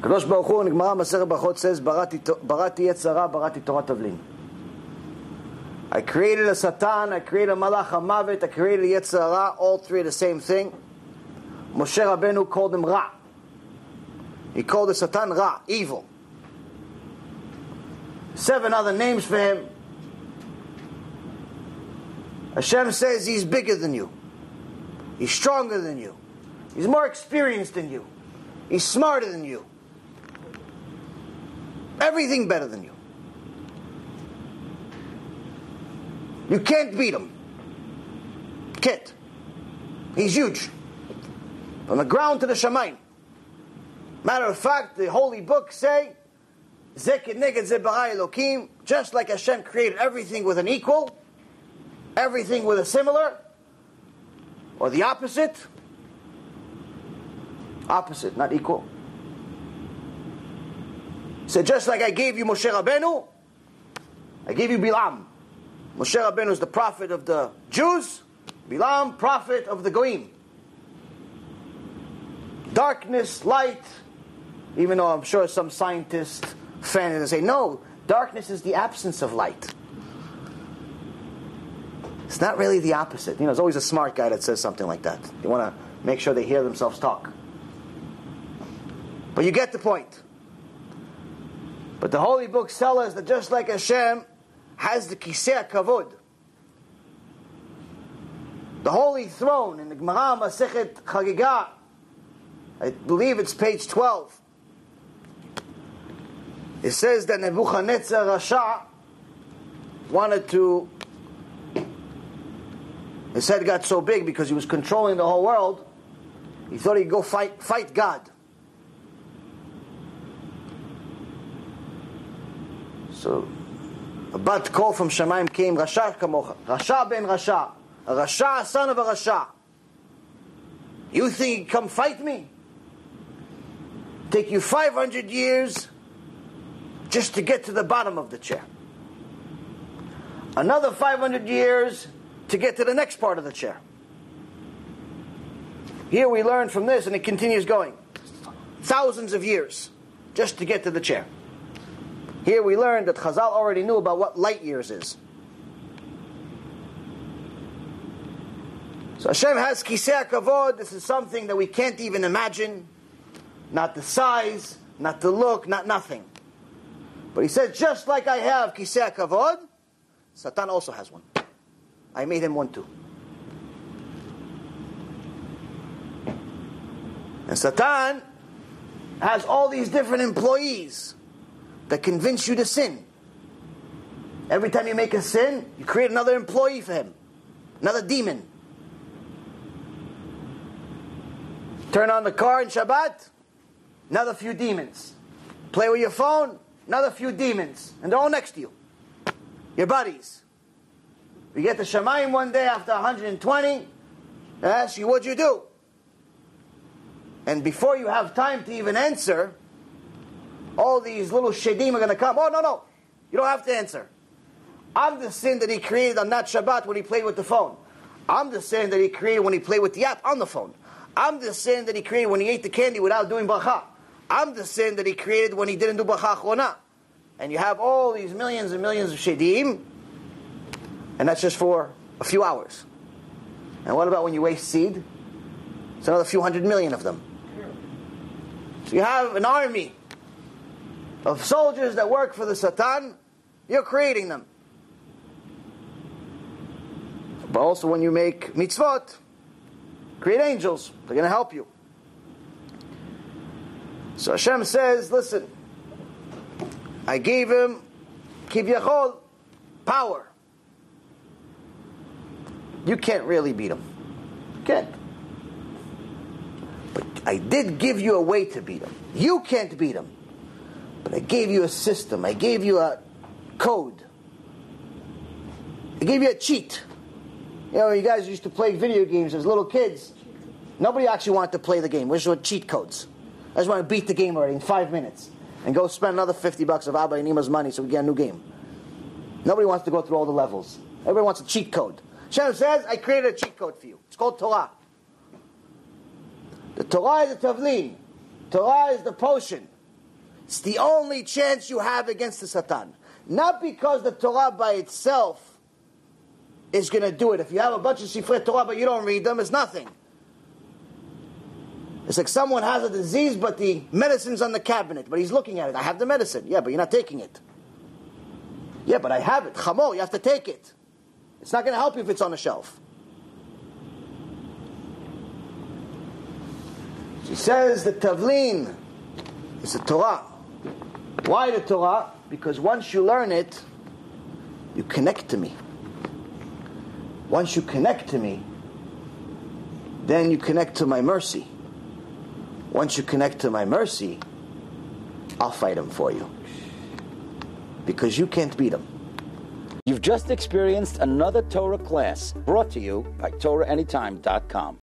Kadosh Baruch Hu in Gemara Masechet Brachot says, Barati Yetzara, Barati Torah Tavlin. I created a Satan, I created a Malach HaMavet, I created a Yetzara, all three are the same thing. Moshe Rabbeinu called him Ra. He called the Satan Ra, evil. 7 other names for him. Hashem says he's bigger than you. He's stronger than you. He's more experienced than you. He's smarter than you. Everything better than you. You can't beat him. Can't. He's huge. From the ground to the Shamayim. Matter of fact, the holy books say, just like Hashem created everything with an equal, everything with a similar, or the opposite, not equal. So just like I gave you Moshe Rabbeinu, I gave you Bilam. Moshe Rabbeinu is the prophet of the Jews, Bilam, prophet of the Goyim. Darkness, light, even though I'm sure some scientist fan is going to say, no, darkness is the absence of light. It's not really the opposite. There's always a smart guy that says something like that. You want to make sure they hear themselves talk. But you get the point. But the holy books tell us that just like Hashem has the Kisei Kavod, the holy throne in the Gemara Masechet Chagigah, I believe it's page 12. It says that Nebuchadnezzar Rasha wanted to, his head got so big because he was controlling the whole world, he thought he'd go fight God. So a bat call from Shamayim came, Rasha Kamocha, Rasha ben Rasha, a Rasha, son of a Rasha. You think you can come fight me? Take you 500 years just to get to the bottom of the chair. Another 500 years to get to the next part of the chair. Here we learn from this, and it continues going. Thousands of years just to get to the chair. Here we learn that Chazal already knew about what light years is. So Hashem has Kisei Kavod. This is something that we can't even imagine. Not the size, not the look, not nothing. But he said, just like I have Kisei Kavod, Satan also has one. I made him one too. And Satan has all these different employees that convince you to sin. Every time you make a sin, you create another employee for him. Another demon. Turn on the car in Shabbat, another few demons. Play with your phone, another few demons. And they're all next to you. Your buddies. You get to Shamayim one day after 120, they ask you, what'd you do? And before you have time to even answer, all these little shedim are going to come. Oh, no. You don't have to answer. I'm the sin that he created on that Shabbat when he played with the phone. I'm the sin that he created when he played with the app on the phone. I'm the sin that he created when he ate the candy without doing bracha. I'm the sin that he created when he didn't do bracha achrona. And you have all these millions and millions of shedim, and that's just for a few hours. And what about when you waste seed? It's another few 100 million of them. So you have an army of soldiers that work for the Satan. You're creating them. But also when you make mitzvot, create angels. They're going to help you. So Hashem says, listen, I gave him kivyachol, power. You can't really beat him. You can't. But I did give you a way to beat him. You can't beat him. But I gave you a system. I gave you a code. I gave you a cheat. You guys used to play video games as little kids. Nobody actually wanted to play the game. We just want cheat codes. I just want to beat the game already in 5 minutes and go spend another $50 of Abba and Ima's money so we get a new game. Nobody wants to go through all the levels. Everybody wants a cheat code. Hashem says, I created a cheat code for you. It's called Torah. The Torah is the tavlin. Torah is the potion. It's the only chance you have against the Satan. Not because the Torah by itself is going to do it. If you have a bunch of Sifrei Torah but you don't read them, it's nothing. It's like someone has a disease but the medicine's on the cabinet, but he's looking at it. I have the medicine. Yeah, but you're not taking it. Yeah, but I have it. Chamo, you have to take it. It's not going to help you if it's on the shelf. She says the Tavlin is the Torah. Why the Torah? Because once you learn it, you connect to me. Once you connect to me, then you connect to my mercy. Once you connect to my mercy, I'll fight him for you. Because you can't beat him. You've just experienced another Torah class brought to you by TorahAnytime.com.